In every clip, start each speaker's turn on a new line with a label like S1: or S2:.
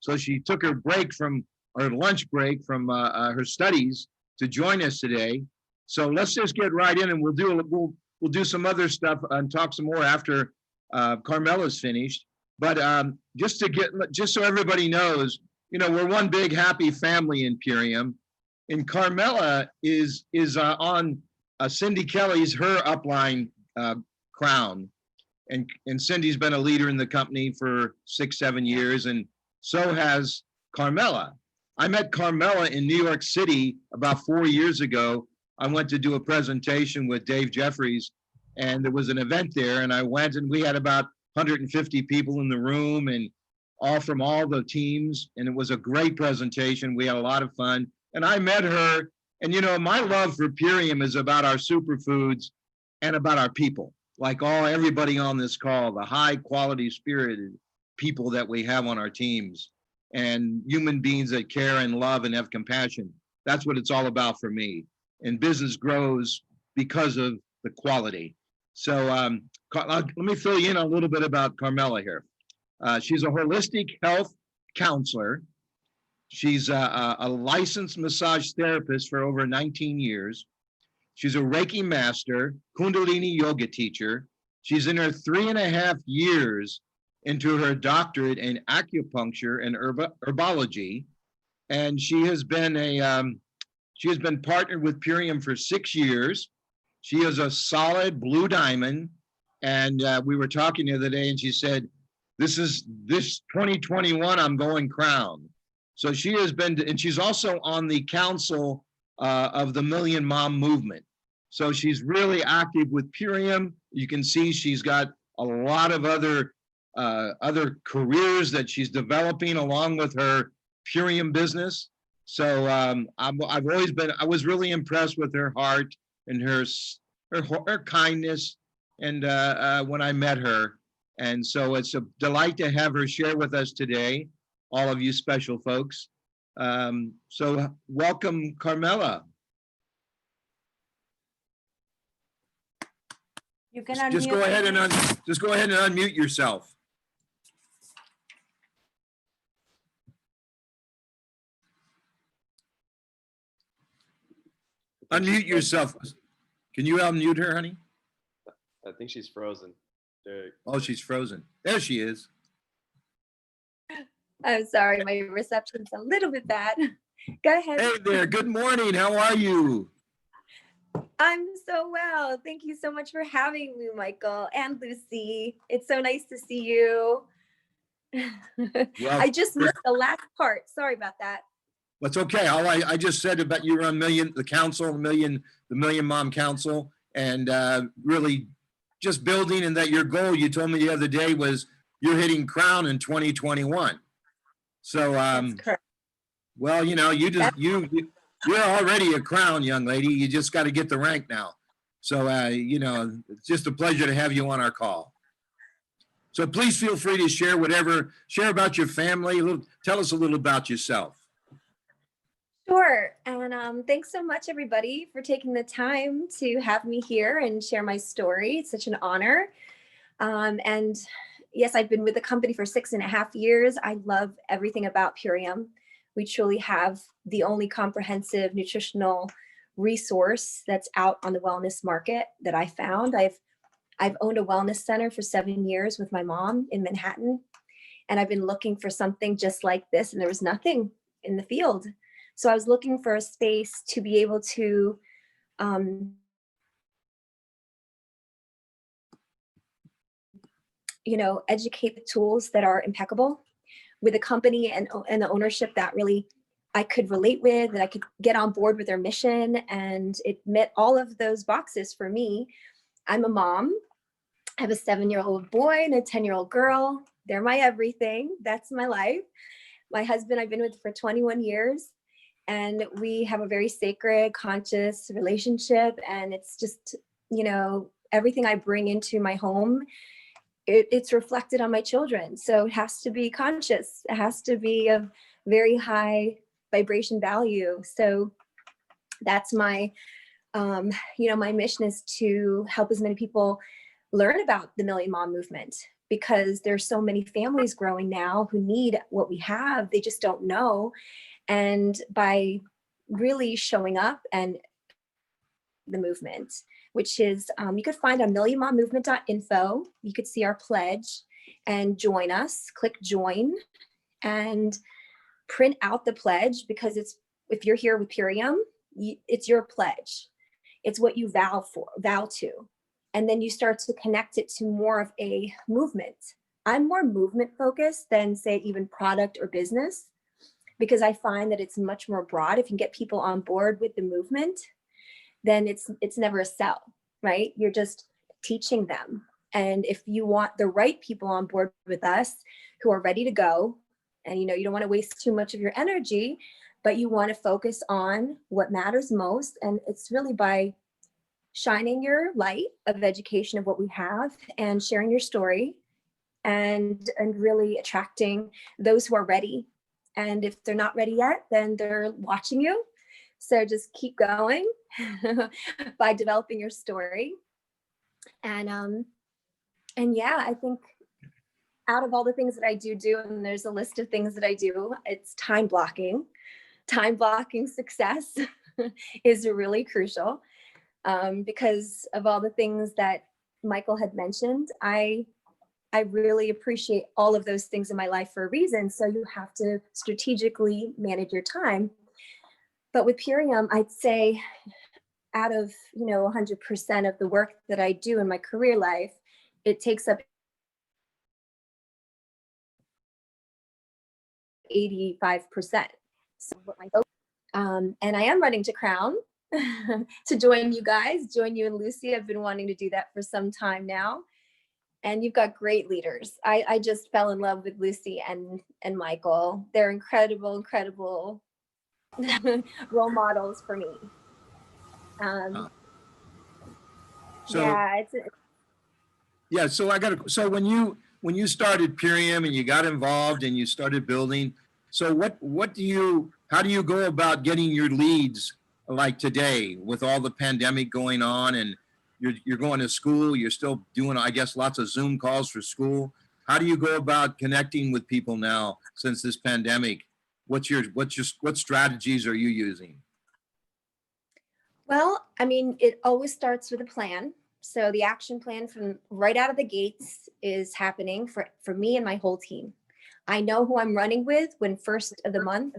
S1: So she took her break from, or lunch break from her studies to join us today. So let's just get right in, and we'll do some other stuff and talk some more after Carmela's finished. But just so everybody knows, we're one big happy family in Purium, and Carmela is on Cindy Kelly's her upline crown, and Cindy's been a leader in the company for 6-7 years, and so has Carmela. I met Carmela in New York City about 4 years ago. I went to do a presentation with Dave Jeffries, and there was an event there, and I went, and we had about 150 people in the room, and all from all the teams, and it was a great presentation. We had a lot of fun, and I met her, and my love for Purium is about our superfoods and about our people, like everybody on this call, the high quality spirited people that we have on our teams, and human beings that care and love and have compassion. That's what it's all about for me. And business grows because of the quality. So let me fill you in a little bit about Carmela here. She's a holistic health counselor. She's a licensed massage therapist for over 19 years. She's a Reiki master, Kundalini yoga teacher. She's in her 3.5 years into her doctorate in acupuncture and herbology. And she has been partnered with Purium for 6 years. She is a solid blue diamond. And we were talking the other day, and she said, this 2021, I'm going crown. So she has been, and she's also on the council of the Million Mom movement. So she's really active with Purium. You can see she's got a lot of other careers that she's developing along with her Purium business. So I was really impressed with her heart and her kindness, and when I met her. And so it's a delight to have her share with us today, all of you special folks. So welcome, Carmela.
S2: You can
S1: just go ahead and unmute yourself. Unmute yourself. Can you unmute her, honey?
S3: I think she's frozen. There.
S1: Oh, she's frozen. There she is.
S2: I'm sorry, my reception's a little bit bad. Go ahead.
S1: Hey there, good morning. How are you?
S2: I'm so well. Thank you so much for having me, Michael and Lucy. It's so nice to see you.
S1: Well,
S2: I just missed the last part. Sorry about that.
S1: That's okay. I just said about you were on the Million Mom Council, and really just building, and that your goal, you told me the other day, was you're hitting crown in 2021. So,
S2: That's correct.
S1: well, you're already a crown, young lady. You just got to get the rank now. So, it's just a pleasure to have you on our call. So please feel free to share about your family. Tell us a little about yourself.
S2: Sure. And thanks so much, everybody, for taking the time to have me here and share my story. It's such an honor. And yes, I've been with the company for 6.5 years. I love everything about Purium. We truly have the only comprehensive nutritional resource that's out on the wellness market that I found. I've owned a wellness center for 7 years with my mom in Manhattan, and I've been looking for something just like this, and there was nothing in the field. So I was looking for a space to be able to educate the tools that are impeccable, with a company and the ownership that really I could relate with, that I could get on board with their mission. And it met all of those boxes for me. I'm a mom. I have a 7-year-old boy and a 10-year-old girl. They're my everything. That's my life. My husband I've been with for 21 years. And we have a very sacred, conscious relationship. And it's just, everything I bring into my home, it's reflected on my children. So it has to be conscious. It has to be of very high vibration value. So that's my, my mission is to help as many people learn about the Million Mom movement, because there's so many families growing now who need what we have. They just don't know. And by really showing up and the movement, which is you could find on millionmommovement.info. You could see our pledge and join us. Click join and print out the pledge, because it's, if you're here with Purium, it's your pledge. It's what you vow to. And then you start to connect it to more of a movement. I'm more movement focused than, say, even product or business, because I find that it's much more broad. If you can get people on board with the movement, then it's never a sell, right? You're just teaching them. And if you want the right people on board with us who are ready to go, and you don't want to waste too much of your energy, but you want to focus on what matters most. And it's really by shining your light of education of what we have and sharing your story and really attracting those who are ready. And if they're not ready yet, then they're watching you. So just keep going by developing your story. And yeah, I think out of all the things that I do, and there's a list of things that I do, it's time blocking. Time blocking success is really crucial, because of all the things that Michael had mentioned. I really appreciate all of those things in my life for a reason. So you have to strategically manage your time. But with Purium, I'd say out of 100% of the work that I do in my career life, it takes up 85%. So and I am running to Crown to join you guys, join you and Lucy. I've been wanting to do that for some time now. And you've got great leaders. I just fell in love with Lucy and Michael. They're incredible role models for me.
S1: So
S2: Yeah,
S1: yeah, so when you started Purium and you got involved and you started building, so how do you go about getting your leads like today with all the pandemic going on, and you're going to school, you're still doing, I guess, lots of Zoom calls for school. How do you go about connecting with people now since this pandemic? What strategies are you using?
S2: well, I mean, it always starts with a plan. So the action plan from right out of the gates is happening for me and my whole team. I know who I'm running with when first of the month.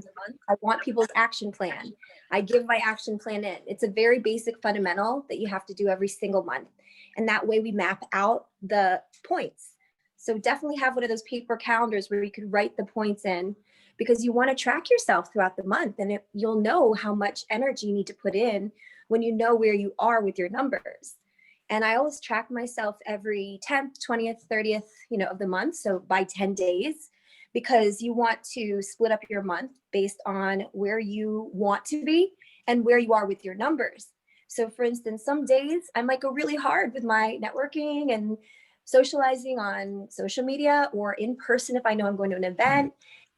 S2: I want people's action plan. I give my action plan in. It's a very basic fundamental that you have to do every single month. And that way we map out the points. So definitely have one of those paper calendars where you could write the points in, because you want to track yourself throughout the month, and you'll know how much energy you need to put in when you know where you are with your numbers. And I always track myself every 10th, 20th, 30th, of the month. So by 10 days, because you want to split up your month based on where you want to be and where you are with your numbers. So for instance, some days I might go really hard with my networking and socializing on social media or in person. If I know I'm going to an event,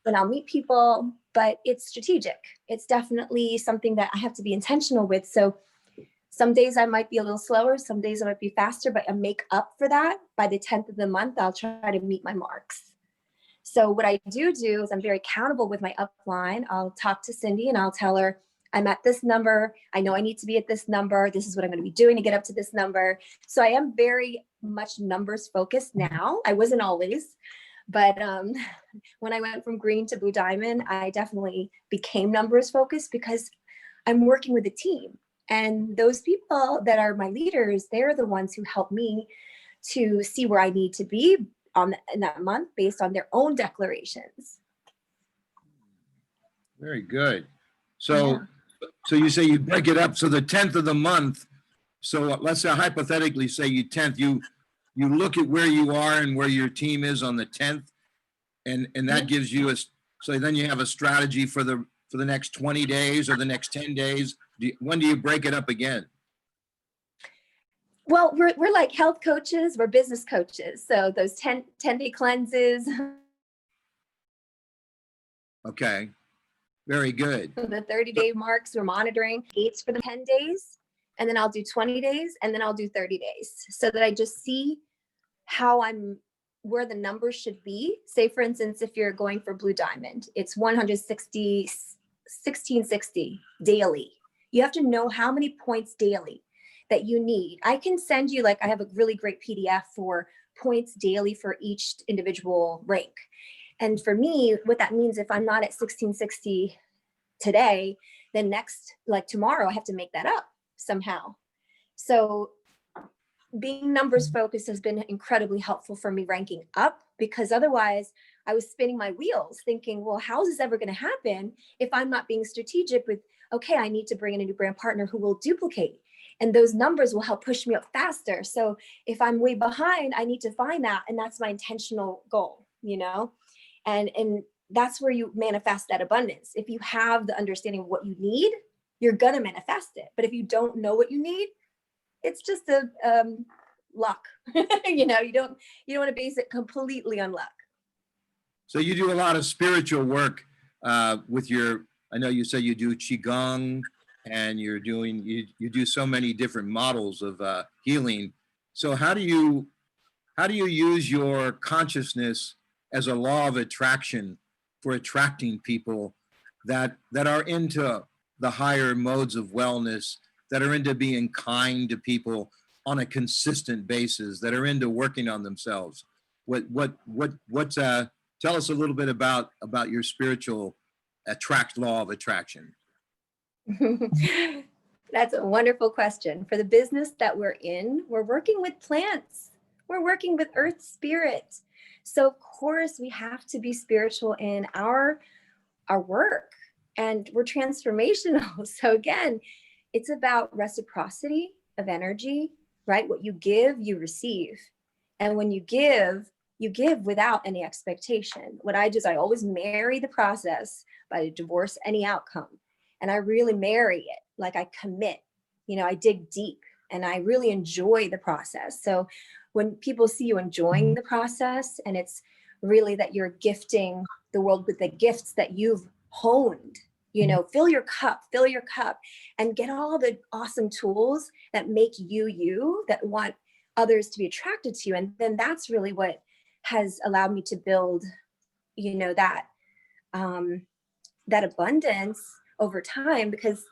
S2: then I'll meet people, but it's strategic. It's definitely something that I have to be intentional with. So some days I might be a little slower, some days I might be faster, but I make up for that. By the 10th of the month, I'll try to meet my marks. So what I do is I'm very accountable with my upline. I'll talk to Cindy and I'll tell her, I'm at this number. I know I need to be at this number. This is what I'm going to be doing to get up to this number. So I am very much numbers focused now. I wasn't always, but when I went from green to blue diamond, I definitely became numbers focused because I'm working with a team. And those people that are my leaders, they're the ones who help me to see where I need to be in that month based on their own declarations.
S1: Very good. So you say you break it up. So the 10th of the month. So let's say hypothetically say you 10th, you look at where you are and where your team is on the 10th, and that gives you so then you have a strategy for the next 20 days or the next 10 days. When do you break it up again?
S2: Well, we're like health coaches, we're business coaches. So those 10-day cleanses.
S1: Okay, very good.
S2: The 30-day marks, we're monitoring gates for the 10 days, and then I'll do 20 days, and then I'll do 30 days so that I just see how I'm where the numbers should be. Say, for instance, if you're going for Blue Diamond, it's 1660 daily. You have to know how many points daily that you need. I can send you, like, I have a really great PDF for points daily for each individual rank. And for me, what that means, if I'm not at 1660 today, then next, like tomorrow, I have to make that up somehow. So being numbers focused has been incredibly helpful for me ranking up, because otherwise I was spinning my wheels thinking, well, how is this ever going to happen if I'm not being strategic with, okay, I need to bring in a new brand partner who will duplicate, and those numbers will help push me up faster. So if I'm way behind, I need to find that. And that's my intentional goal, you know, and that's where you manifest that abundance. If you have the understanding of what you need, you're going to manifest it. But if you don't know what you need, it's just a luck. You know, you don't want to base it completely on luck.
S1: So you do a lot of spiritual work with your, I know you say you do Qigong, and you do so many different models of healing. So how do you use your consciousness as a law of attraction for attracting people that are into the higher modes of wellness, that are into being kind to people on a consistent basis, that are into working on themselves? Tell us a little bit about your spiritual law of attraction.
S2: That's a wonderful question. For the business that we're in, we're working with plants. We're working with earth spirit. So of course we have to be spiritual in our work, and we're transformational. So again, it's about reciprocity of energy, right? What you give, you receive. And when you give without any expectation. What I do is I always marry the process by divorce any outcome. And I really marry it, like I commit, you know, I dig deep and I really enjoy the process. So when people see you enjoying the process, and it's really that you're gifting the world with the gifts that you've honed, you know, fill your cup and get all the awesome tools that make you, that want others to be attracted to you. And then that's really what has allowed me to build, you know, that abundance over time, because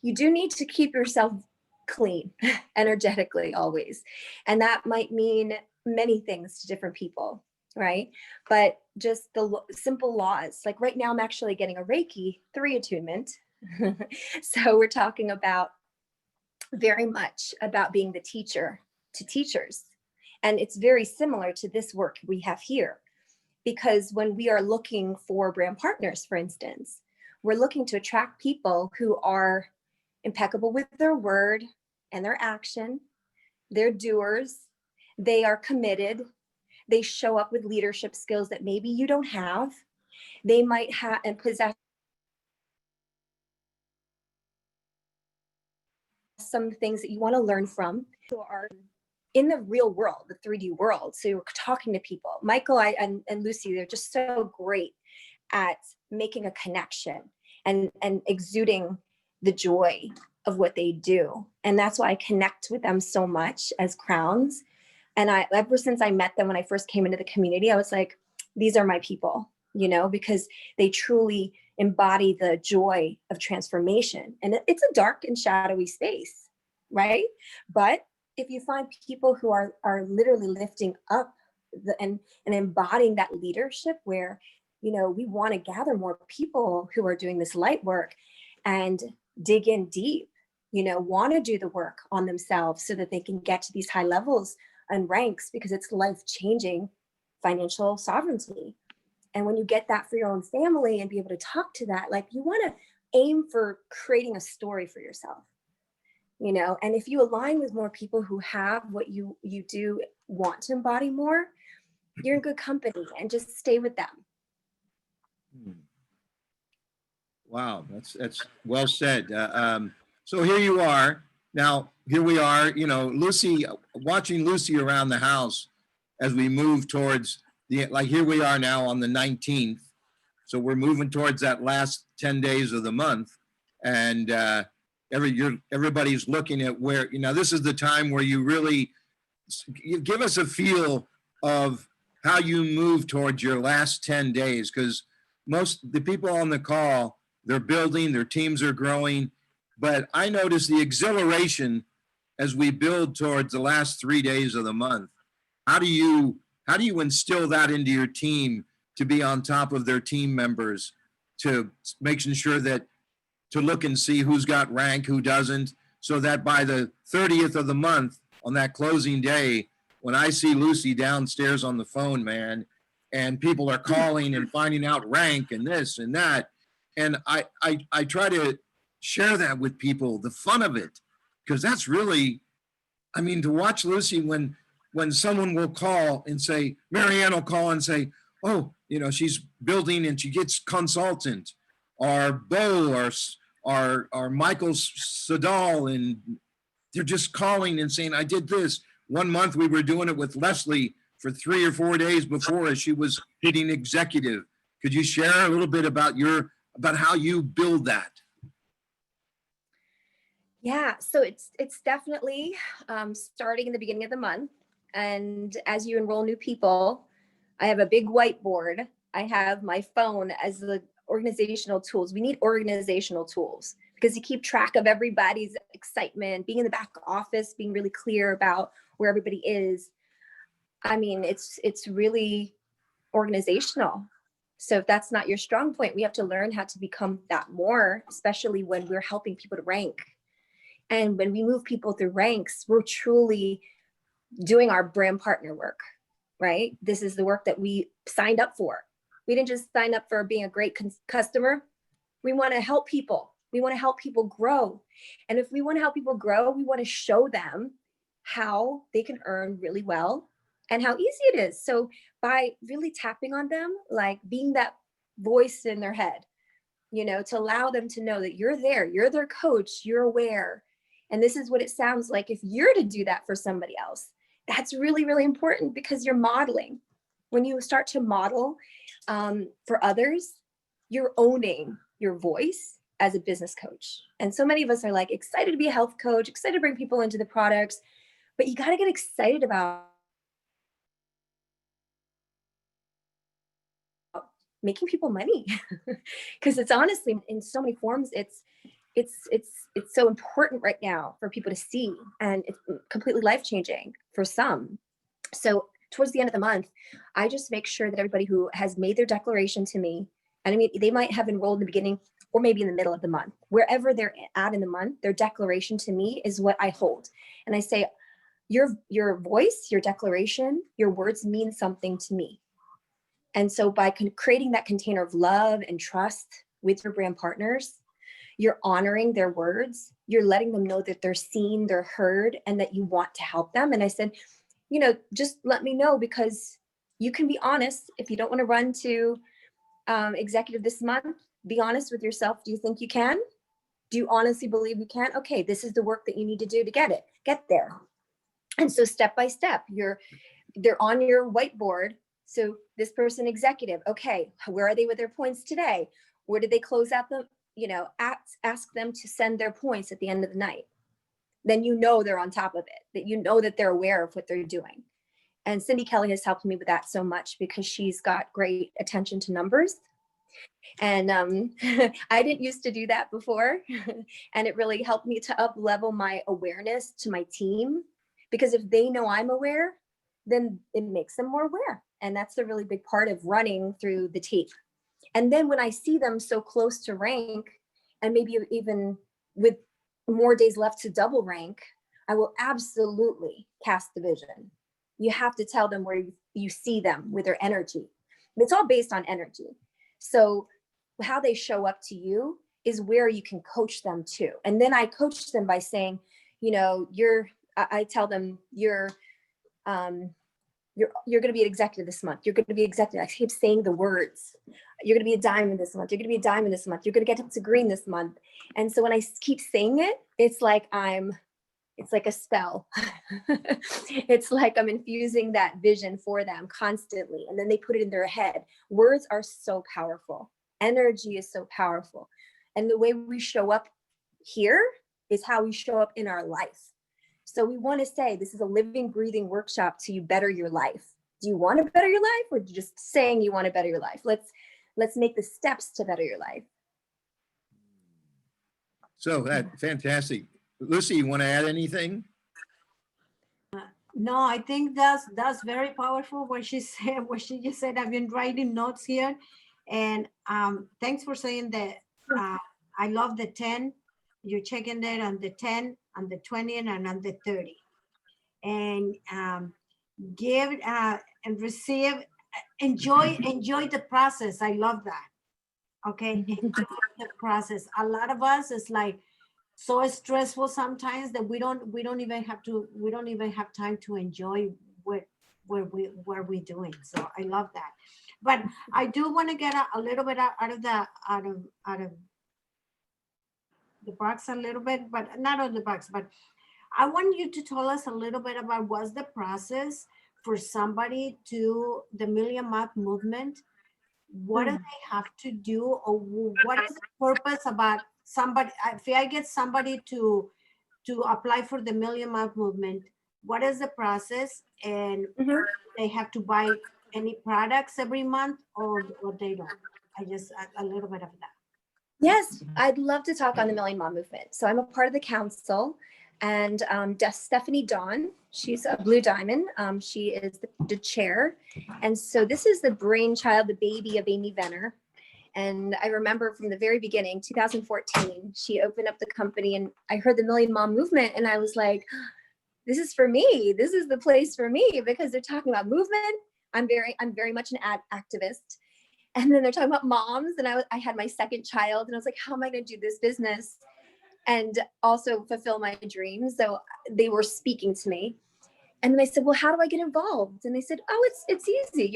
S2: you do need to keep yourself clean energetically always. And that might mean many things to different people, right? But just the simple laws, like right now I'm actually getting a Reiki 3 attunement. So we're talking about very much about being the teacher to teachers. And it's very similar to this work we have here, because when we are looking for brand partners, for instance, we're looking to attract people who are impeccable with their word and their action. They're doers. They are committed. They show up with leadership skills that maybe you don't have. They might have and possess some things that you want to learn from, who are in the real world, the 3D world. So you're talking to people. Michael and Lucy, they're just so great at making a connection and exuding the joy of what they do. And that's why I connect with them so much as crowns. And ever since I met them when I first came into the community, I was like, these are my people, you know, because they truly embody the joy of transformation. And it's a dark and shadowy space, right? But if you find people who are literally lifting up and embodying that leadership, where, you know, we want to gather more people who are doing this light work and dig in deep, you know, want to do the work on themselves so that they can get to these high levels and ranks, because it's life-changing financial sovereignty. And when you get that for your own family and be able to talk to that, like, you want to aim for creating a story for yourself, you know. And if you align with more people who have what you do want to embody more, you're in good company, and just stay with them.
S1: Wow, that's well said. So here you are. Now, here we are, you know, Lucy, watching Lucy around the house as we move towards like here we are now on the 19th. So we're moving towards that last 10 days of the month. And everybody's looking at where, you know, this is the time where you give us a feel of how you move towards your last 10 days, because most the people on the call, they're building, their teams are growing, but I notice the exhilaration as we build towards the last 3 days of the month. How do you instill that into your team to be on top of their team members, to making sure that to look and see who's got rank, who doesn't, so that by the 30th of the month on that closing day, when I see Lucy downstairs on the phone, man, and people are calling and finding out rank and this and that, and I try to share that with people, the fun of it, because that's really, I mean, to watch Lucy when someone will call and say, Marianne will call and say, oh, she's building and she gets consultant, or Bo, or Michael Sadal, and they're just calling and saying, I did this. One month we were doing it with Leslie for 3 or 4 days before as she was hitting executive. Could you share a little bit about how you build that?
S2: Yeah, so it's definitely starting in the beginning of the month. And as you enroll new people, I have a big whiteboard. I have my phone as the organizational tools. We need organizational tools because you keep track of everybody's excitement, being in the back office, being really clear about where everybody is. I mean, it's really organizational. So if that's not your strong point, we have to learn how to become that more, especially when we're helping people to rank. And when we move people through ranks, we're truly doing our brand partner work, right? This is the work that we signed up for. We didn't just sign up for being a great customer. We want to help people. We want to help people grow. And if we want to help people grow, we want to show them how they can earn really well and how easy it is. So by really tapping on them, like being that voice in their head, to allow them to know that you're there, you're their coach, you're aware. And this is what it sounds like if you're to do that for somebody else. That's really, really important because you're modeling. When you start to model for others, you're owning your voice as a business coach. And so many of us are like excited to be a health coach, excited to bring people into the products, but you got to get excited about making people money because it's honestly in so many forms. It's so important right now for people to see, and it's completely life-changing for some. So towards the end of the month, I just make sure that everybody who has made their declaration to me, and I mean, they might have enrolled in the beginning or maybe in the middle of the month, wherever they're at in the month, their declaration to me is what I hold. And I say, your voice, your declaration, your words mean something to me. And so by creating that container of love and trust with your brand partners, you're honoring their words, you're letting them know that they're seen, they're heard, and that you want to help them. And I said, just let me know, because you can be honest. If you don't want to run to executive this month, be honest with yourself. Do you think you can? Do you honestly believe you can? Okay, this is the work that you need to do to get there. And so step by step, they're on your whiteboard. So this person executive, okay, where are they with their points today? Where did they close out ask them to send their points at the end of the night. Then they're on top of it, that that they're aware of what they're doing. And Cindy Kelly has helped me with that so much because she's got great attention to numbers. And I didn't used to do that before. And it really helped me to up level my awareness to my team, because if they know I'm aware, then it makes them more aware. And that's a really big part of running through the tape. And then when I see them so close to rank, and maybe even with more days left to double rank, I will absolutely cast the vision. You have to tell them where you see them with their energy. It's all based on energy. So how they show up to you is where you can coach them to. And then I coach them by saying, I tell them you're going to be an executive this month. You're going to be executive. I keep saying the words. You're going to be a diamond this month. You're going to be a diamond this month. You're going to get up to green this month. And so when I keep saying it, it's like a spell. It's like I'm infusing that vision for them constantly. And then they put it in their head. Words are so powerful. Energy is so powerful. And the way we show up here is how we show up in our life. So we want to say this is a living, breathing workshop to you better your life. do you want to better your life, or just saying you want to better your life? Let's make the steps to better your life.
S1: So that fantastic. Lucy, you want to add anything?
S4: No, I think that's very powerful what she said, what she just said. I've been writing notes here. And thanks for saying that. I love the 10. You're checking that on the 10, on the 20, and on the 30. And give and receive, enjoy the process. I love that. Okay, enjoy the process. A lot of us is like so stressful sometimes that we don't even have time to enjoy what we're doing. So I love that. But I do want to get a little bit out of the box a little bit, but not out of the box, but I want you to tell us a little bit about what's the process for somebody to the Million Month Movement. What do they have to do, or what is the purpose about somebody? If I get somebody to apply for the Million Month Movement, what is the process? And they have to buy any products every month, or they don't? I just a little bit of that.
S2: Yes, I'd love to talk on the Million Mom Movement. So I'm a part of the council, and Stephanie Dawn, she's a Blue Diamond. She is the chair. And so this is the brainchild, the baby of Amy Venner. And I remember from the very beginning, 2014, she opened up the company, and I heard the Million Mom Movement, and I was like, this is for me. This is the place for me, because they're talking about movement. I'm very much an activist. And then they're talking about moms, and I had my second child, and I was like, how am I going to do this business and also fulfill my dreams? So they were speaking to me, and then I said, well, how do I get involved? And they said, oh, it's easy.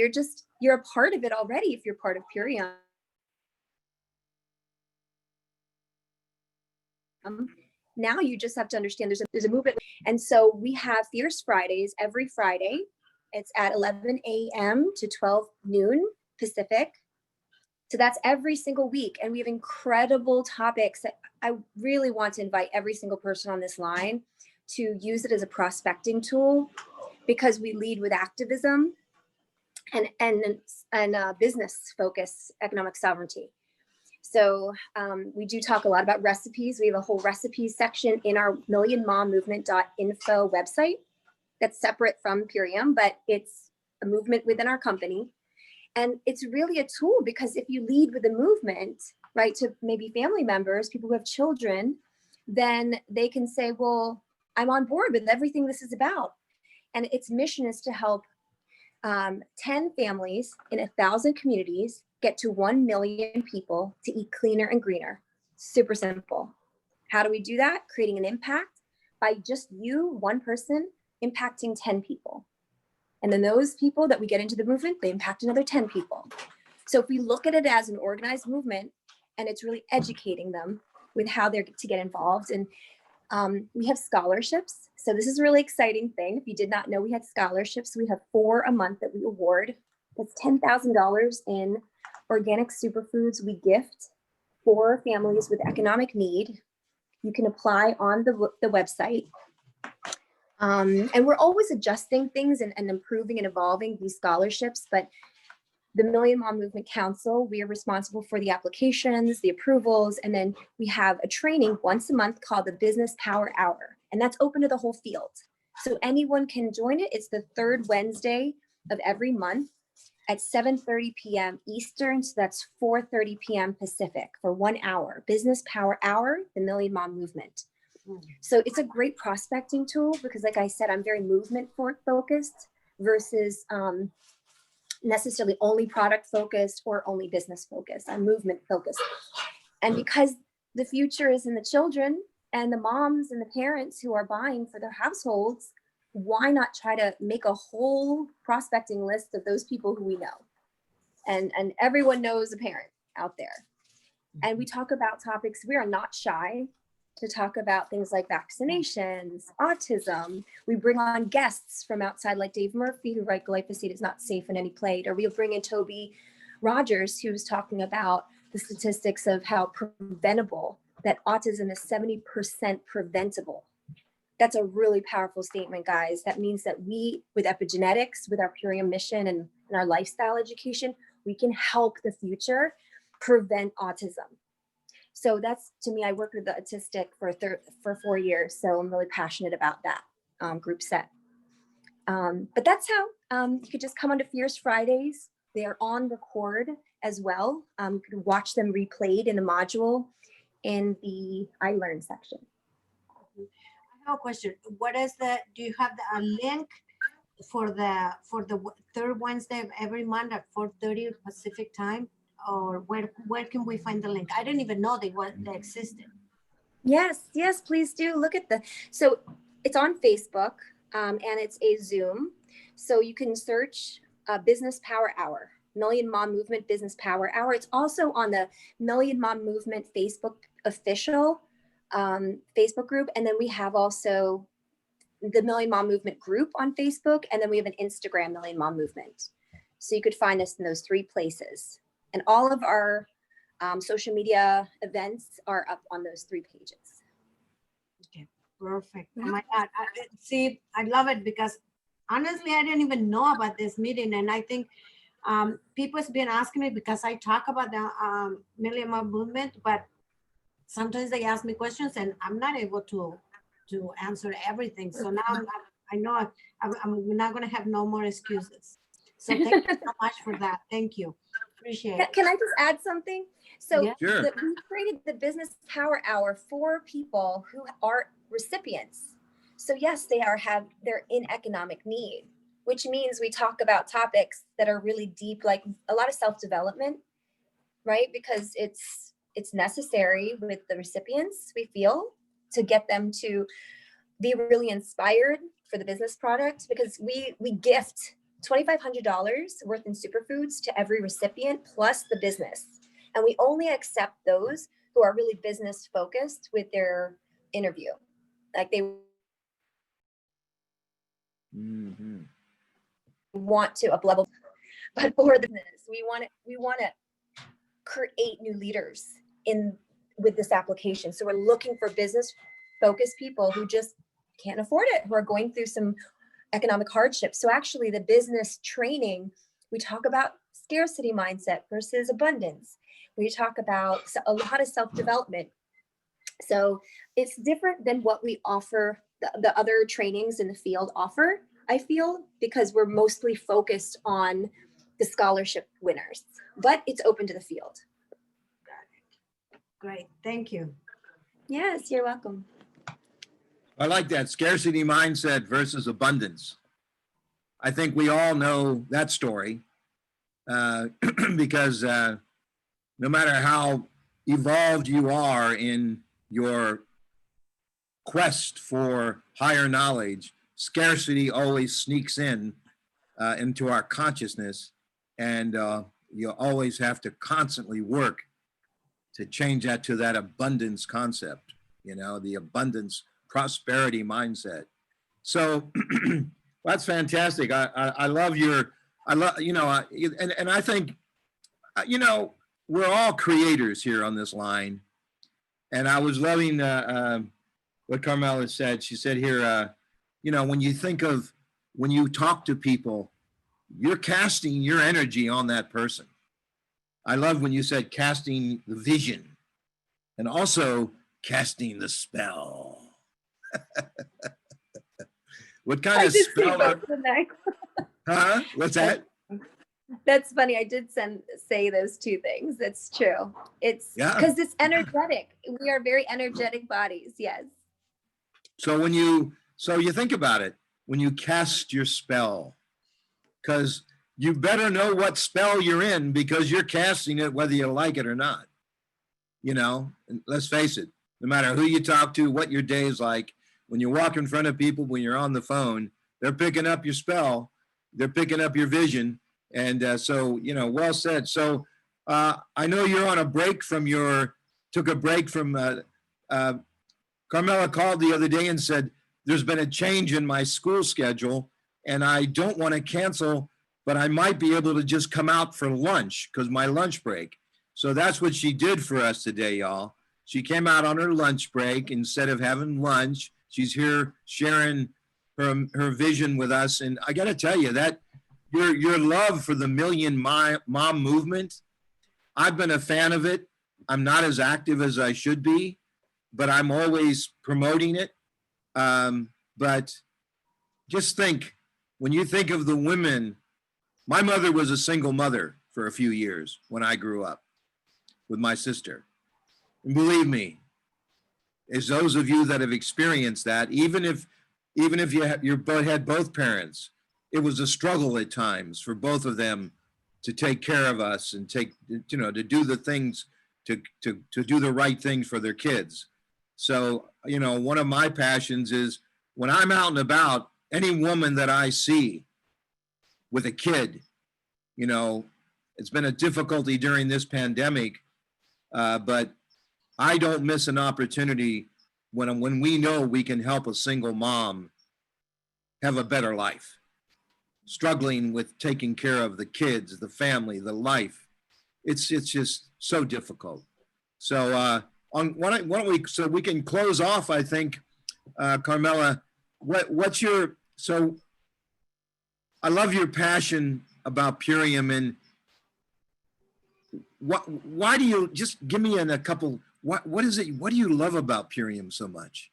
S2: You're a part of it already if you're part of Purion. Now you just have to understand there's a movement. And so we have Fierce Fridays every Friday. It's at 11 a.m. to 12 noon Pacific. So that's every single week. And we have incredible topics that I really want to invite every single person on this line to use it as a prospecting tool, because we lead with activism and business focus, economic sovereignty. So we do talk a lot about recipes. We have a whole recipes section in our millionmommovement.info website that's separate from Purium, but it's a movement within our company. And it's really a tool, because if you lead with a movement, right, to maybe family members, people who have children, then they can say, well, I'm on board with everything this is about. And its mission is to help 10 families in 1,000 communities get to 1 million people to eat cleaner and greener. Super simple. How do we do that? Creating an impact by just you, one person, impacting 10 people. And then those people that we get into the movement, they impact another 10 people. So if we look at it as an organized movement, and it's really educating them with how they're to get involved. And we have scholarships. So this is a really exciting thing. If you did not know, we had scholarships. We have 4 a month that we award. That's $10,000 in organic superfoods we gift for families with economic need. You can apply on the website. And we're always adjusting things and improving and evolving these scholarships. But the Million Mom Movement Council, we are responsible for the applications, the approvals, and then we have a training once a month called the Business Power Hour. And that's open to the whole field. So anyone can join it. It's the third Wednesday of every month at 7:30 p.m. Eastern. So that's 4:30 p.m. Pacific for 1 hour. Business Power Hour, the Million Mom Movement. So it's a great prospecting tool, because like I said, I'm very movement focused versus necessarily only product focused or only business focused. I'm movement focused. And because the future is in the children and the moms and the parents who are buying for their households, why not try to make a whole prospecting list of those people who we know? And everyone knows a parent out there. And we talk about topics, we are not shy to talk about things like vaccinations, autism. We bring on guests from outside, like Dave Murphy, who write glyphosate is not safe in any plate. Or we'll bring in Toby Rogers, who's talking about the statistics of how preventable, that autism is 70% preventable. That's a really powerful statement, guys. That means that we, with epigenetics, with our Purium mission and our lifestyle education, we can help the future prevent autism. So that's, to me, I worked with the autistic for 4 years. So I'm really passionate about that group set. But that's how you could just come onto Fierce Fridays. They are on record as well. You can watch them replayed in a module in the I Learn section.
S4: I have a question. What is do you have a link for the third Wednesday of every month at 4:30 Pacific time? Or where can we find the link? I didn't even know they existed.
S2: Yes, please do. Look at so it's on Facebook and it's a Zoom. So you can search Business Power Hour, Million Mom Movement Business Power Hour. It's also on the Million Mom Movement Facebook official Facebook group. And then we have also the Million Mom Movement group on Facebook. And then we have an Instagram, Million Mom Movement. So you could find us in those 3 places. And all of our social media events are up on those 3 pages.
S4: Okay, perfect. Oh my God. See, I love it because honestly, I didn't even know about this meeting. And I think people have been asking me because I talk about the Million Mom Movement, but sometimes they ask me questions and I'm not able to answer everything. So now I know I'm not going to have no more excuses. So thank you so much for that. Thank you. Appreciate it.
S2: Can I just add something? So
S4: Yeah.
S1: Sure.
S2: we created the Business Power Hour for people who are recipients. So yes, they're in economic need, which means we talk about topics that are really deep, like a lot of self-development, right? Because it's necessary with the recipients, we feel, to get them to be really inspired for the business product, because we gift $2,500 worth in superfoods to every recipient plus the business. And we only accept those who are really business focused with their interview. Like they want to up level, but for the business, we want to create new leaders with this application. So we're looking for business focused people who just can't afford it, who are going through some economic hardship. So actually the business training, we talk about scarcity mindset versus abundance. We talk about a lot of self-development. So it's different than what we offer, the other trainings in the field offer, I feel, because we're mostly focused on the scholarship winners, but it's open to the field.
S4: Great. Thank you.
S2: Yes, you're welcome.
S1: I like that, scarcity mindset versus abundance. I think we all know that story because no matter how evolved you are in your quest for higher knowledge, scarcity always sneaks into our consciousness, and you always have to constantly work to change that to that abundance concept, the abundance prosperity mindset. So that's fantastic. I love and I think, we're all creators here on this line. And I was loving what Carmela said. She said here, when you talk to people, you're casting your energy on that person. I love when you said casting the vision and also casting the spell. What kind of spell? Huh? What's that?
S2: That's funny. I did say those 2 things. That's true. It's because it's energetic. We are very energetic bodies. Yes.
S1: So you think about it, when you cast your spell, because you better know what spell you're in, because you're casting it whether you like it or not. And let's face it, no matter who you talk to, what your day is like, when you walk in front of people, when you're on the phone, they're picking up your spell, they're picking up your vision. And so, well said. So I know you're on a break took a break from, Carmela called the other day and said, there's been a change in my school schedule and I don't want to cancel, but I might be able to just come out for lunch because my lunch break. So that's what she did for us today, y'all. She came out on her lunch break. Instead of having lunch, She's here sharing her vision with us. And I got to tell you that your love for the Million Mom movement, I've been a fan of it. I'm not as active as I should be, but I'm always promoting it. But just think, when you think of the women, my mother was a single mother for a few years when I grew up with my sister. And believe me, as those of you that have experienced that, even if you had both parents, it was a struggle at times for both of them to take care of us and to do the things, to do the right things for their kids. So, one of my passions is when I'm out and about, any woman that I see with a kid, it's been a difficulty during this pandemic, but I don't miss an opportunity when we know we can help a single mom have a better life, struggling with taking care of the kids, the family, the life. It's just so difficult. So why don't we, so we can close off, I think, Carmela, so I love your passion about Purium, and why do you, just give me a couple, what is it, what do you love about Purium so much?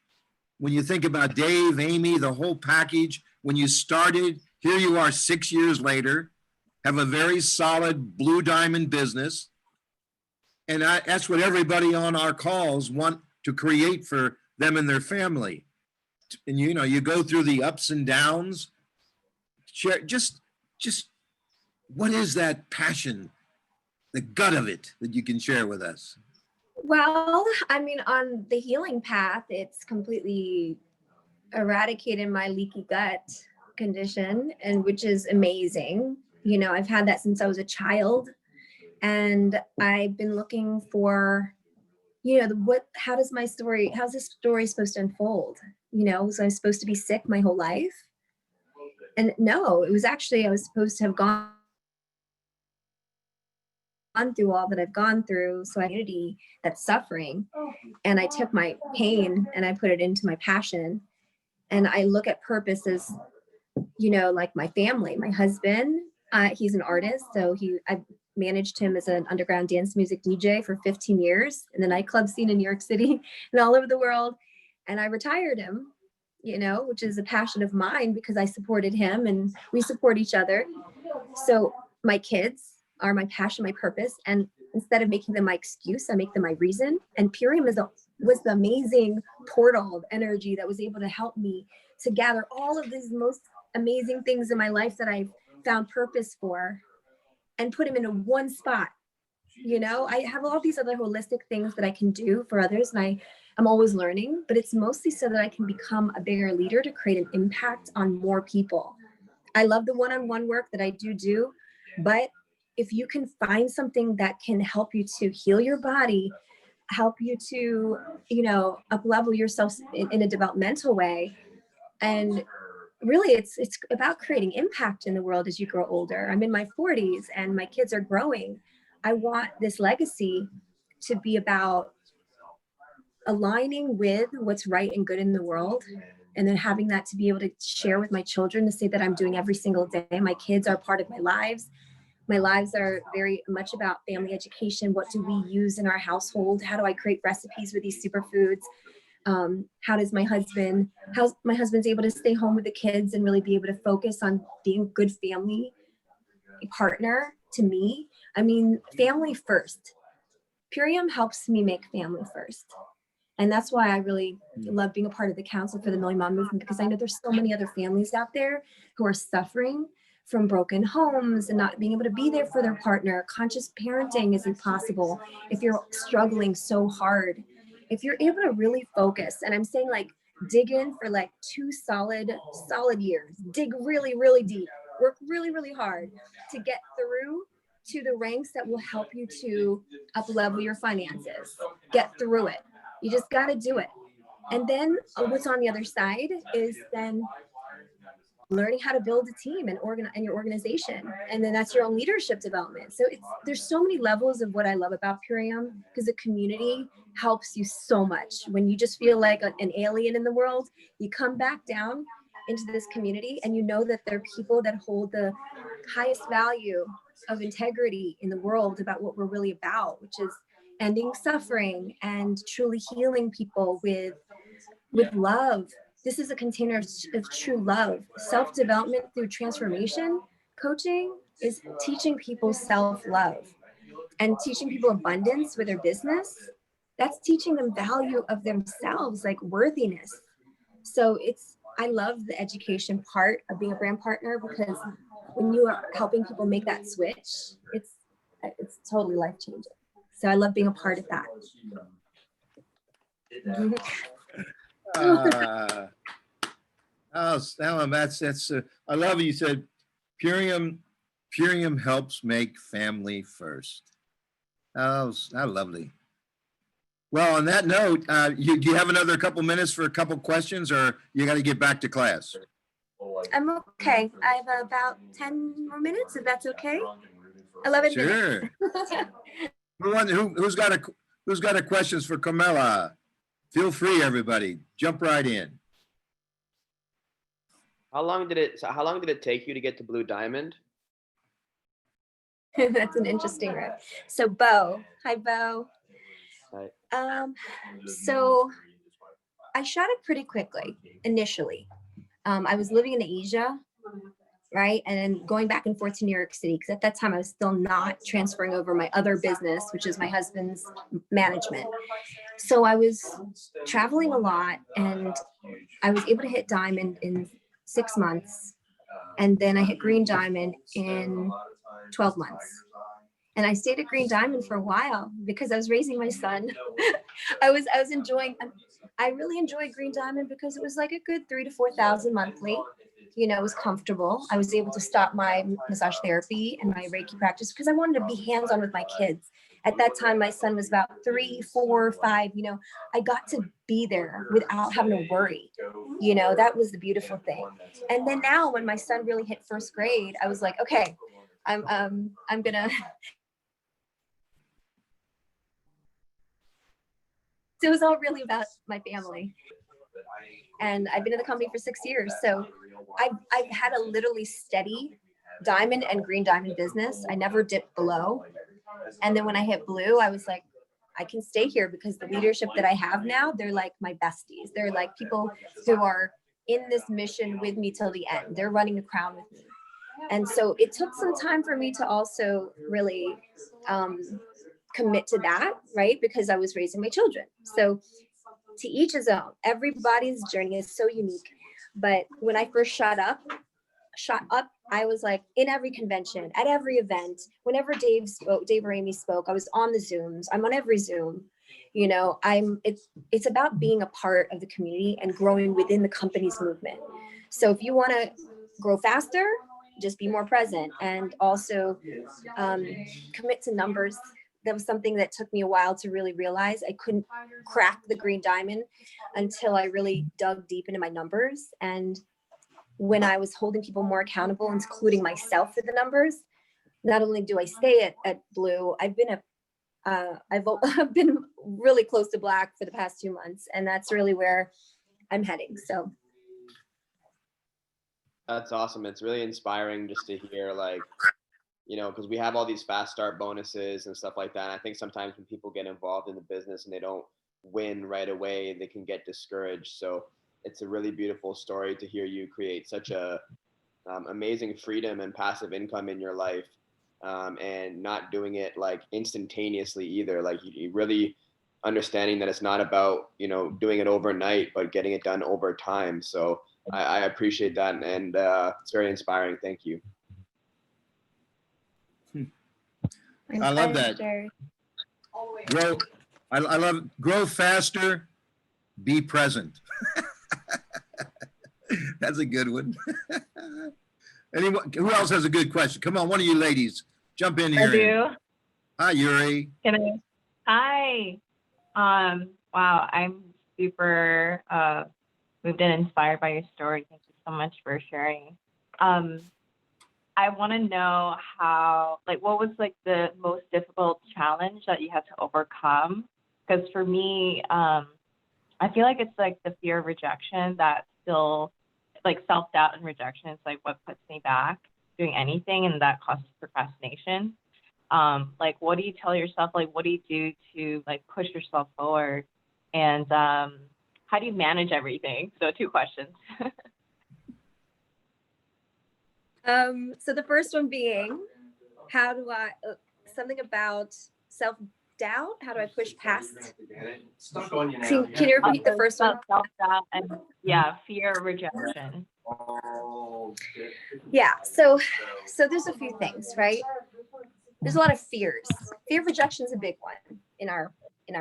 S1: When you think about Dave, Amy, the whole package, when you started, here you are 6 years later, have a very solid Blue Diamond business. And that's what everybody on our calls want to create for them and their family. And you go through the ups and downs. Share just what is that passion, the gut of it, that you can share with us?
S2: Well, I mean, on the healing path, it's completely eradicated my leaky gut condition, and which is amazing. I've had that since I was a child, and I've been looking for, how's this story supposed to unfold? Was I supposed to be sick my whole life? And no, it was actually, I was supposed to have gone through all that I've gone through. So community that's suffering, and I took my pain and I put it into my passion. And I look at purpose as, like my family, my husband, he's an artist. So I managed him as an underground dance music DJ for 15 years in the nightclub scene in New York City and all over the world. And I retired him, which is a passion of mine because I supported him and we support each other. So my kids are my passion, my purpose. And instead of making them my excuse, I make them my reason. And Purium was the amazing portal of energy that was able to help me to gather all of these most amazing things in my life that I've found purpose for and put them into one spot. I have all these other holistic things that I can do for others, and I'm always learning, but it's mostly so that I can become a bigger leader to create an impact on more people. I love the one-on-one work that I do, but if you can find something that can help you to heal your body, help you to, up-level yourself in a developmental way, and really it's about creating impact in the world as you grow older. I'm in my 40s and my kids are growing. I want this legacy to be about aligning with what's right and good in the world, and then having that to be able to share with my children, to say that I'm doing every single day. My kids are part of my lives. My lives are very much about family education. What do we use in our household? How do I create recipes with these superfoods? How's my husband's able to stay home with the kids and really be able to focus on being a good family partner to me. I mean, family first. Purium helps me make family first. And that's why I really love being a part of the Council for the Million Mom Movement, because I know there's so many other families out there who are suffering from broken homes and not being able to be there for their partner. Conscious parenting isn't possible if you're struggling so hard. If you're able to really focus, and I'm saying like dig in for like 2 solid years, dig really, really deep, work really, really hard to get through to the ranks that will help you to up-level your finances, get through it. You just got to do it. And then what's on the other side is then learning how to build a team and your organization. And then that's your own leadership development. So there's so many levels of what I love about Purium, because the community helps you so much. When you just feel like an alien in the world, you come back down into this community and you know that there are people that hold the highest value of integrity in the world about what we're really about, which is ending suffering and truly healing people with love. This is a container of true love. Self-development through transformation coaching is teaching people self-love, and teaching people abundance with their business. That's teaching them value of themselves, like worthiness. So I love the education part of being a brand partner, because when you are helping people make that switch, it's totally life-changing. So I love being a part of that.
S1: That's I love it. You said Purium helps make family first. Oh, how lovely. Well, on that note, do you have another couple minutes for a couple questions, or you got to get back to class?
S2: I'm okay. I have about 10 more minutes, if that's okay. 11
S1: Sure.
S2: minutes.
S1: Who's got a questions for Carmela? Feel free, everybody. Jump right in.
S3: How long did it take you to get to Blue Diamond?
S2: That's an interesting one. So Bo, hi Bo.
S3: Hi.
S2: So I shot it pretty quickly initially. I was living in Asia, right? And then going back and forth to New York City, because at that time I was still not transferring over my other business, which is my husband's management. So I was traveling a lot, and I was able to hit diamond in 6 months. And then I hit green diamond in 12 months. And I stayed at green diamond for a while because I was raising my son. I really enjoyed green diamond because it was like a good 3,000 to 4,000 monthly. You know, it was comfortable. I was able to stop my massage therapy and my Reiki practice because I wanted to be hands-on with my kids. At that time, my son was about 3, 4, 5. You know, I got to be there without having to worry. You know, that was the beautiful thing. And then now, when my son really hit first grade, I was like, okay, I'm gonna. So it was all really about my family. And I've been in the company for 6 years. So I've had a literally steady diamond and green diamond business. I never dipped below. And then when I hit blue, I was like, I can stay here because the leadership that I have now, they're like my besties. They're like people who are in this mission with me till the end. They're running the crown with me. And so it took some time for me to also really commit to that, right? Because I was raising my children. So to each his own. Everybody's journey is so unique. But when I first shot up, I was like in every convention, at every event. Whenever Dave or Amy spoke, I was on the Zooms. I'm on every Zoom. You know, it's about being a part of the community and growing within the company's movement. So if you want to grow faster, just be more present, and also commit to numbers. That was something that took me a while to really realize. I couldn't crack the green diamond until I really dug deep into my numbers. And when I was holding people more accountable, including myself for the numbers, not only do I stay at blue, I've been really close to black for the past 2 months. And that's really where I'm heading. So.
S3: That's awesome. It's really inspiring just to hear, like, you know, because we have all these fast start bonuses and stuff like that. And I think sometimes when people get involved in the business and they don't win right away, they can get discouraged. So it's a really beautiful story to hear you create such a amazing freedom and passive income in your life, and not doing it like instantaneously either. Like you really understanding that it's not about, you know, doing it overnight, but getting it done over time. So I appreciate that. And it's very inspiring. Thank you.
S1: I love that. Grow. I love grow faster, be present. That's a good one. Anyone? Who else has a good question? Come on, one of you ladies, jump in here.
S5: I do.
S1: Hi, Yuri.
S5: Hi. Wow, I'm super moved and inspired by your story. Thank you so much for sharing. I want to know how, like, what was like the most difficult challenge that you had to overcome? Because for me, I feel like it's like the fear of rejection that still, like self-doubt and rejection is like what puts me back doing anything, and that causes procrastination. Like, what do you tell yourself? Like, what do you do to like push yourself forward? And how do you manage everything? So 2 questions.
S2: So the first one being, how do I, something about self-doubt? How do I push past? Can you repeat the first one?
S5: Self-doubt and fear of rejection.
S2: Yeah, so there's a few things, right? There's a lot of fears. Fear of rejection is a big one in our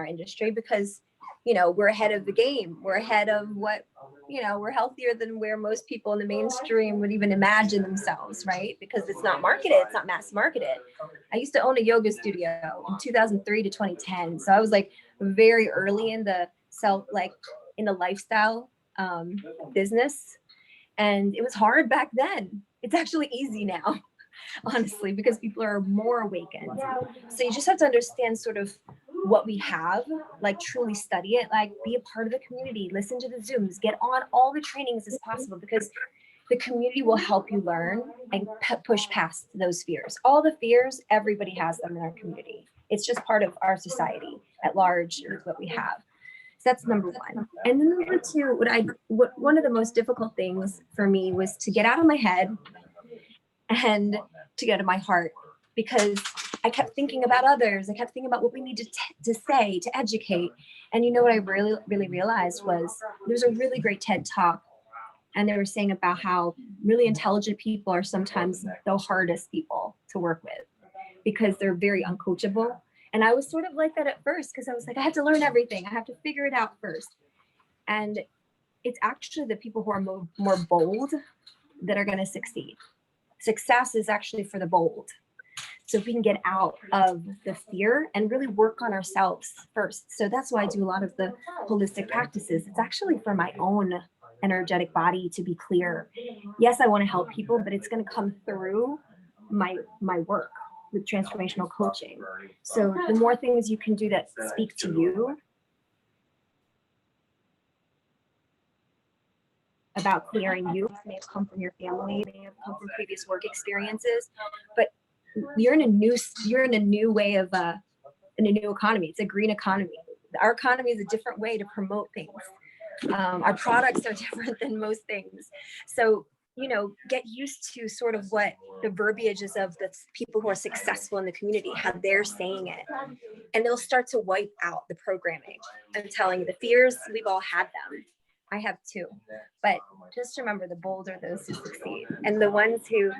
S2: industry because, you know, we're ahead of the game. We're ahead of what, you know, we're healthier than where most people in the mainstream would even imagine themselves, right? Because it's not marketed, it's not mass marketed. I used to own a yoga studio in 2003 to 2010. So I was like very early in the in the lifestyle business. And it was hard back then. It's actually easy now, honestly, because people are more awakened. So you just have to understand sort of what we have, like truly study it, like be a part of the community, listen to the Zooms, get on all the trainings as possible, because the community will help you learn and push past those fears. All the fears, everybody has them in our community. It's just part of our society at large is what we have. So that's number one. And then number two, one of the most difficult things for me was to get out of my head and to go to my heart, because I kept thinking about others. I kept thinking about what we need to say, to educate. And you know what I really, really realized was there's a really great TED Talk. And they were saying about how really intelligent people are sometimes the hardest people to work with because they're very uncoachable. And I was sort of like that at first because I was like, I have to learn everything. I have to figure it out first. And it's actually the people who are more bold that are going to succeed. Success is actually for the bold. So if we can get out of the fear and really work on ourselves first. So that's why I do a lot of the holistic practices. It's actually for my own energetic body to be clear. Yes, I want to help people, but it's going to come through my work with transformational coaching. So the more things you can do that speak to you about clearing you, may have come from your family, may have come from previous work experiences, but you're in a new way of in a new economy. It's a green economy. Our economy is a different way to promote things. Our products are different than most things. So, you know, get used to sort of what the verbiage is of the people who are successful in the community, how they're saying it. And they'll start to wipe out the programming. I'm telling you, the fears, we've all had them. I have too. But just remember, the bold are those who succeed. And the ones who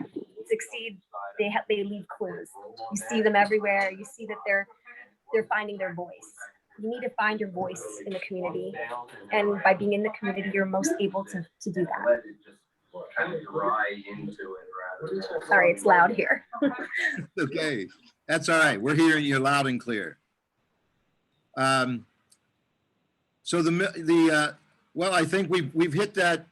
S2: succeed, they leave clues. You see them everywhere. You see that they're finding their voice. You need to find your voice in the community. And by being in the community, you're most able to do that. Sorry, it's loud here.
S1: Okay, that's all right. We're hearing you loud and clear. So well, I think we've hit that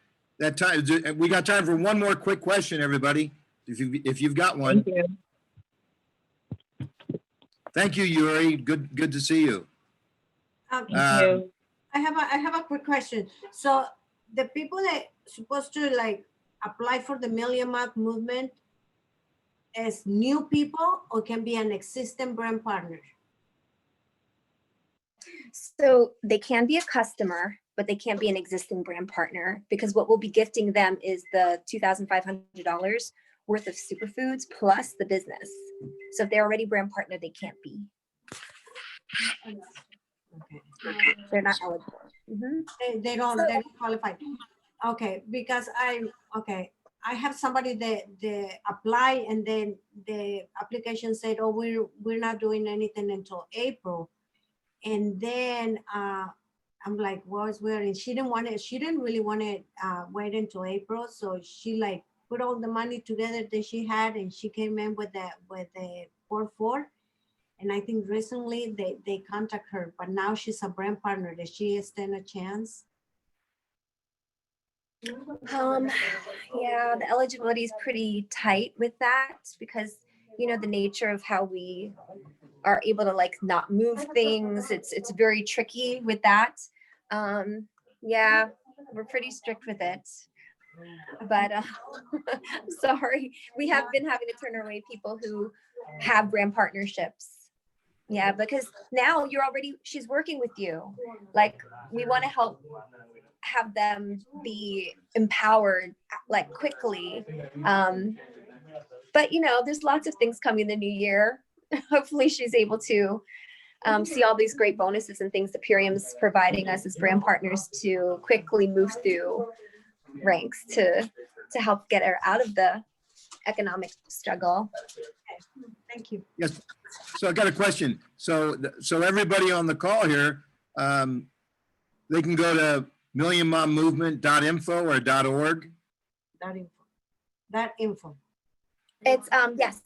S1: time. We got time for one more quick question, everybody. If you've got one.
S5: Thank you.
S1: Thank you, Yuri. Good to see you.
S5: Thank you.
S4: I have a quick question. So the people that supposed to like apply for the Million Mark movement as new people, or can be an existing brand partner?
S2: So they can be a customer, but they can't be an existing brand partner, because what we'll be gifting them is the $2,500 worth of superfoods plus the business. So if they're already brand partner, they can't be. They're not eligible. Mm-hmm.
S4: They don't qualify. Okay, because I have somebody that they apply, and then the application said, oh, we're not doing anything until April. And then I'm like, well, it's weird. And she didn't really want to wait until April. So she like put all the money together that she had, and she came in with the 4-4. And I think recently they contact her, but now she's a brand partner. Does she stand a chance?
S2: Um, yeah, the eligibility is pretty tight with that because, you know, the nature of how we are able to like not move things. It's very tricky with that. Yeah, we're pretty strict with it. But sorry, we have been having to turn away people who have brand partnerships. Yeah, because now she's working with you. Like we want to help have them be empowered like quickly. But you know, there's lots of things coming the new year. Hopefully she's able to see all these great bonuses and things that Purium's providing us as brand partners to quickly move through ranks to help get her out of the economic struggle.
S4: Thank you.
S1: Yes. So I got a question. So everybody on the call here, they can go to millionmommovement.info or .org.
S4: That info.
S2: It's yes,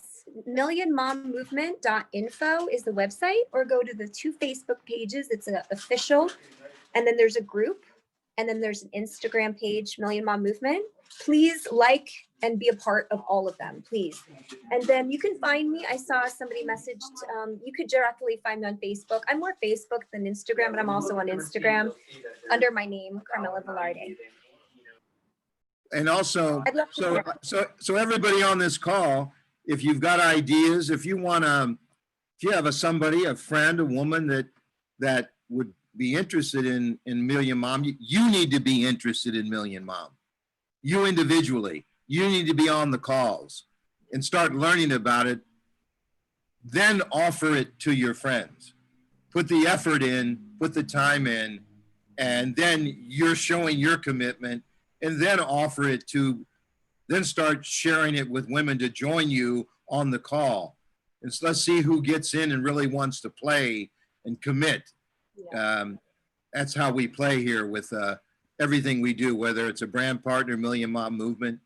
S2: millionmommovement.info is the website, or go to the 2 Facebook pages. It's an official, and then there's a group, and then there's an Instagram page, Million Mom Movement. Please like and be a part of all of them, please. And then you can find me. I saw somebody messaged, you could directly find me on Facebook. I'm more Facebook than Instagram, but I'm also on Instagram under my name, Carmela Velarde.
S1: And also,
S2: I'd love to hear.
S1: so everybody on this call, if you've got ideas, if you want to, if you have somebody, a friend, a woman that would be interested in Million Mom, you need to be interested in Million Mom. You individually, you need to be on the calls and start learning about it. Then offer it to your friends. Put the effort in, put the time in, and then you're showing your commitment, and then offer it to, then start sharing it with women to join you on the call. And so let's see who gets in and really wants to play and commit. That's how we play here with everything we do, whether it's a brand partner, Million Mom Movement,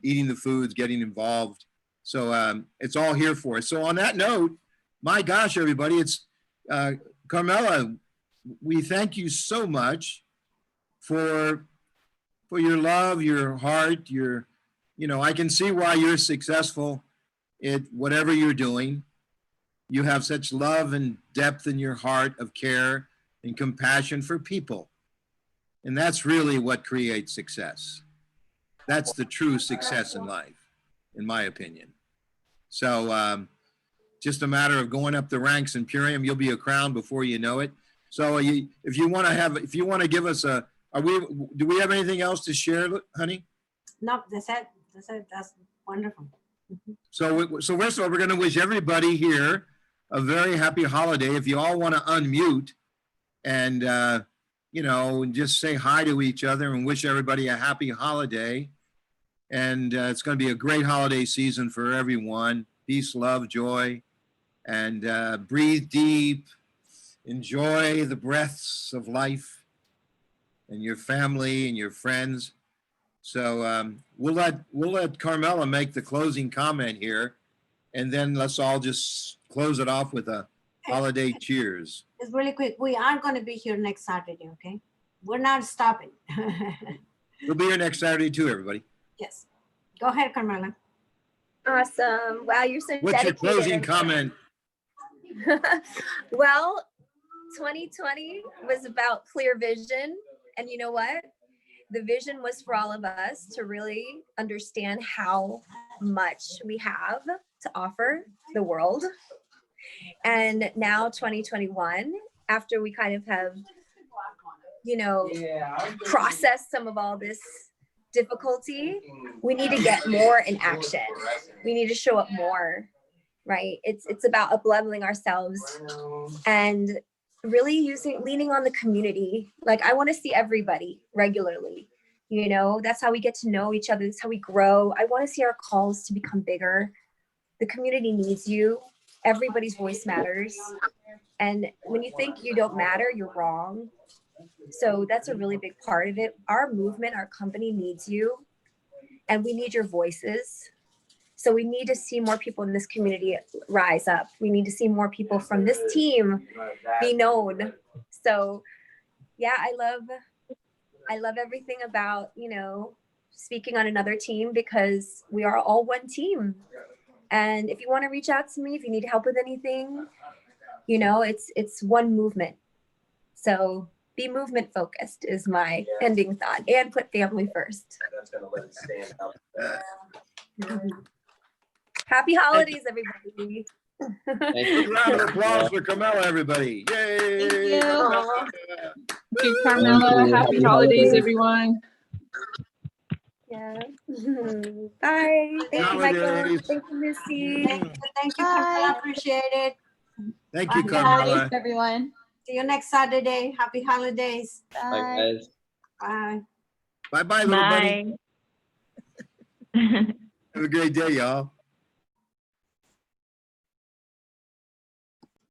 S1: eating the foods, getting involved. So it's all here for us. So on that note, my gosh, everybody, it's Carmela, we thank you so much for your love, your heart, I can see why you're successful at whatever you're doing. You have such love and depth in your heart of care and compassion for people. And that's really what creates success. That's the true success in life, in my opinion. So just a matter of going up the ranks in Purium, you'll be a crown before you know it. So if you want to give us do we have anything else to share, honey?
S4: No, that's it. That's wonderful.
S1: So first of all, we're going to wish everybody here a very happy holiday. If you all want to unmute and, and just say hi to each other and wish everybody a happy holiday. And it's going to be a great holiday season for everyone. Peace, love, joy, and breathe deep. Enjoy the breaths of life and your family and your friends. So we'll let Carmela make the closing comment here, and then let's all just close it off with a holiday cheers.
S4: It's really quick. We are going to be here next Saturday, okay? We're not stopping.
S1: We'll be here next Saturday too, everybody.
S4: Yes. Go ahead, Carmela.
S2: Awesome. Wow, you're so
S1: What's
S2: dedicated.
S1: your closing comment?
S2: Well, 2020 was about clear vision. And you know what? The vision was for all of us to really understand how much we have to offer the world. And now 2021, after we kind of have, processed some of all this difficulty, we need to get more in action. We need to show up more, right? It's about up-leveling ourselves and really leaning on the community. Like, I want to see everybody regularly. That's how we get to know each other. That's how we grow. I want to see our calls to become bigger. The community needs you. Everybody's voice matters. And when you think you don't matter, you're wrong. So that's a really big part of it. Our movement, our company needs you, and we need your voices. So we need to see more people in this community rise up. We need to see more people from this team be known. So yeah, I love I love everything about, you know, speaking on another team because we are all one team. And if you want to reach out to me, if you need help with anything, you know, it's one movement. So be movement focused is my ending thought, and put family first.
S6: That's gonna let it stand out.
S2: Happy holidays, everybody.
S3: Thank
S1: Big
S3: you.
S1: round of applause for Carmela, everybody. Yay!
S7: you.
S2: Aw,
S7: Thank you, Carmela.
S3: you.
S7: Happy
S3: Happy
S7: holidays,
S3: holidays.
S7: everyone.
S2: yeah. Bye. Thank you, Michael.
S1: Holidays.
S2: Thank you, Missy.
S4: Thank you, Carmela. Appreciate it.
S1: Thank you,
S4: Happy
S1: Carmela.
S7: everyone.
S4: See you next Saturday. Happy holidays.
S3: Bye, guys.
S4: Bye.
S1: Bye-bye, little buddy.
S5: Bye.
S1: Have a great day, y'all.